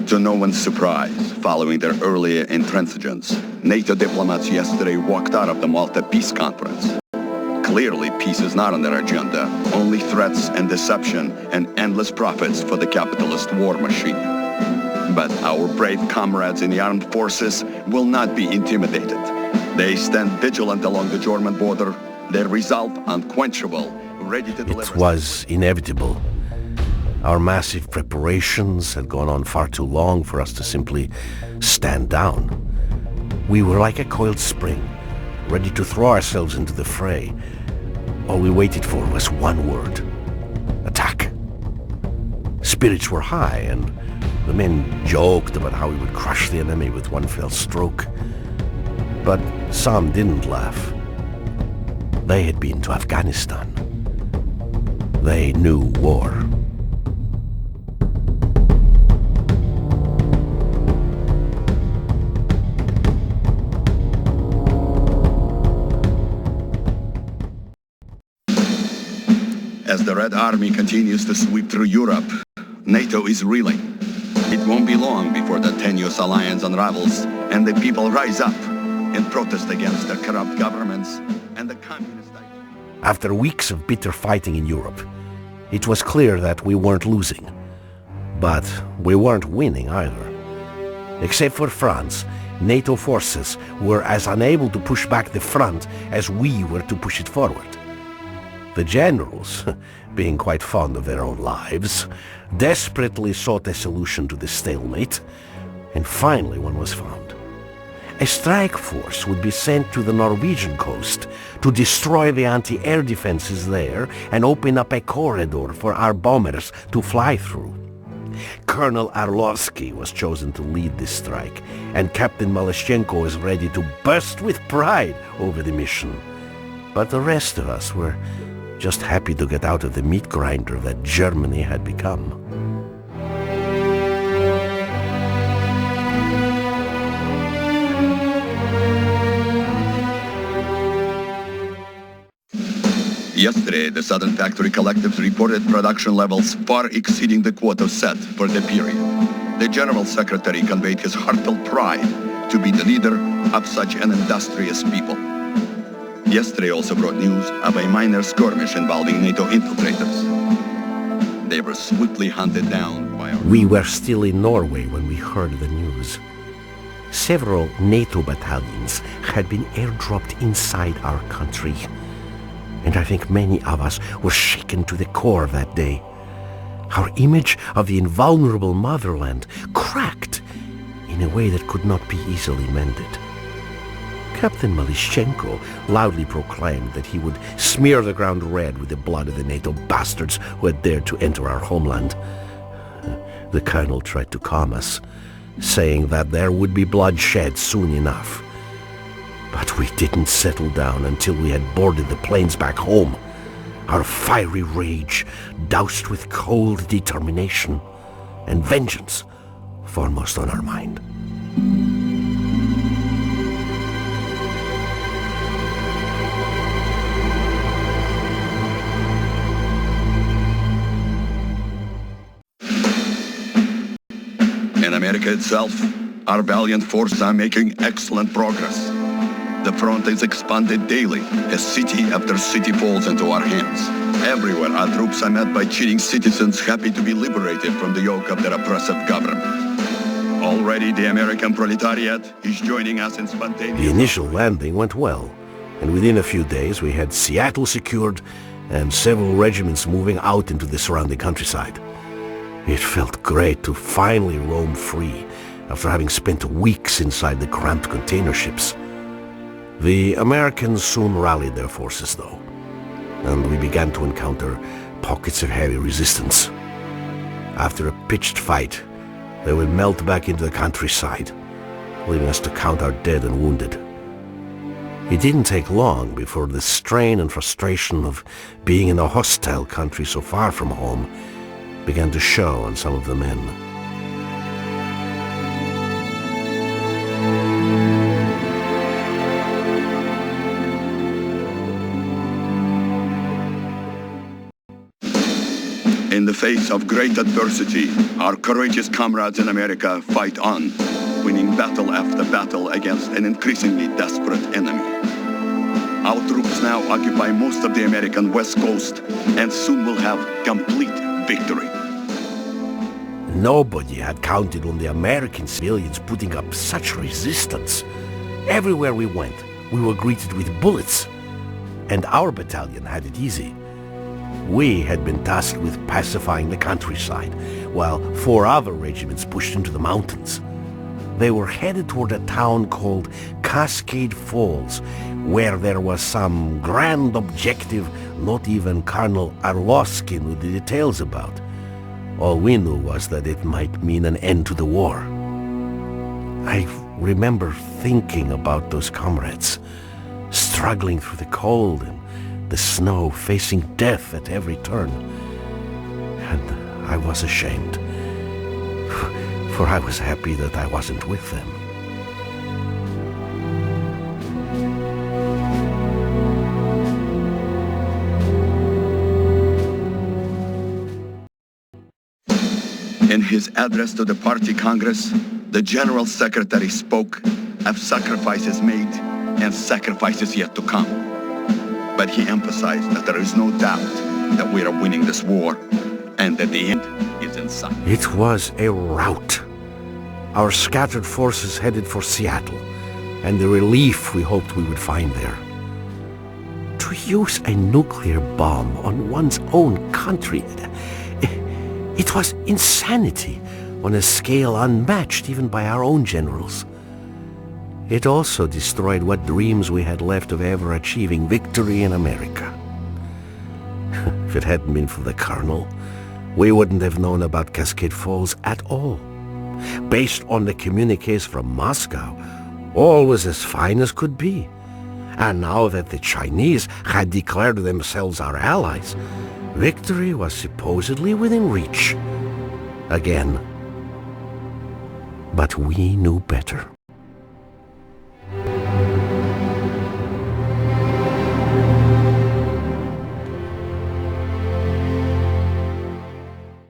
To no one's surprise, following their earlier intransigence, NATO diplomats yesterday walked out of the Malta Peace Conference. Clearly, peace is not on their agenda, only threats and deception and endless profits for the capitalist war machine. But our brave comrades in the armed forces will not be intimidated. They stand vigilant along the German border, their resolve unquenchable, ready to deliver... It was inevitable. Our massive preparations had gone on far too long for us to simply stand down. We were like a coiled spring, ready to throw ourselves into the fray. All we waited for was one word: attack. Spirits were high, and the men joked about how we would crush the enemy with one fell stroke. But some didn't laugh. They had been to Afghanistan. They knew war. As the Red Army continues to sweep through Europe, NATO is reeling. It won't be long before the tenuous alliance unravels and the people rise up in protest against the corrupt governments and the communist ideas. After weeks of bitter fighting in Europe, it was clear that we weren't losing. But we weren't winning either. Except for France, NATO forces were as unable to push back the front as we were to push it forward. The generals, being quite fond of their own lives, desperately sought a solution to the stalemate, and finally one was found. A strike force would be sent to the Norwegian coast to destroy the anti-air defenses there and open up a corridor for our bombers to fly through. Colonel Arlovsky was chosen to lead this strike, and Captain Malashchenko was ready to burst with pride over the mission. But the rest of us were just happy to get out of the meat grinder that Germany had become. Yesterday, the Southern Factory Collectives reported production levels far exceeding the quota set for the period. The General Secretary conveyed his heartfelt pride to be the leader of such an industrious people. Yesterday also brought news of a minor skirmish involving NATO infiltrators. They were swiftly hunted down by our... We were still in Norway when we heard the news. Several NATO battalions had been airdropped inside our country, and I think many of us were shaken to the core that day. Our image of the invulnerable motherland cracked in a way that could not be easily mended. Captain Malashchenko loudly proclaimed that he would smear the ground red with the blood of the NATO bastards who had dared to enter our homeland. The colonel tried to calm us, saying that there would be bloodshed soon enough. But we didn't settle down until we had boarded the planes back home, our fiery rage doused with cold determination, and vengeance foremost on our mind. In America itself, our valiant forces are making excellent progress. The front is expanded daily as city after city falls into our hands. Everywhere our troops are met by cheating citizens happy to be liberated from the yoke of their oppressive government. Already the American proletariat is joining us in spontaneous... The initial landing went well, and within a few days we had Seattle secured and several regiments moving out into the surrounding countryside. It felt great to finally roam free after having spent weeks inside the cramped container ships. The Americans soon rallied their forces, though, and we began to encounter pockets of heavy resistance. After a pitched fight, they would melt back into the countryside, leaving us to count our dead and wounded. It didn't take long before the strain and frustration of being in a hostile country so far from home began to show on some of the men. In the face of great adversity, our courageous comrades in America fight on, winning battle after battle against an increasingly desperate enemy. Our troops now occupy most of the American West Coast and soon will have complete victory. Nobody had counted on the American civilians putting up such resistance. Everywhere we went, we were greeted with bullets. And our battalion had it easy. We had been tasked with pacifying the countryside, while 4 other regiments pushed into the mountains. They were headed toward a town called Cascade Falls, where there was some grand objective not even Colonel Arlovsky knew the details about. All we knew was that it might mean an end to the war. I remember thinking about those comrades, struggling through the cold and the snow, facing death at every turn. And I was ashamed, for I was happy that I wasn't with them. In his address to the party congress, the General Secretary spoke of sacrifices made and sacrifices yet to come. But he emphasized that there is no doubt that we are winning this war and that the end is in sight. It was a rout. Our scattered forces headed for Seattle, and the relief we hoped we would find there. To use a nuclear bomb on one's own country, it was insanity on a scale unmatched even by our own generals. It also destroyed what dreams we had left of ever achieving victory in America. If it hadn't been for the Colonel, we wouldn't have known about Cascade Falls at all. Based on the communiques from Moscow, all was as fine as could be. And now that the Chinese had declared themselves our allies, victory was supposedly within reach. Again. But we knew better.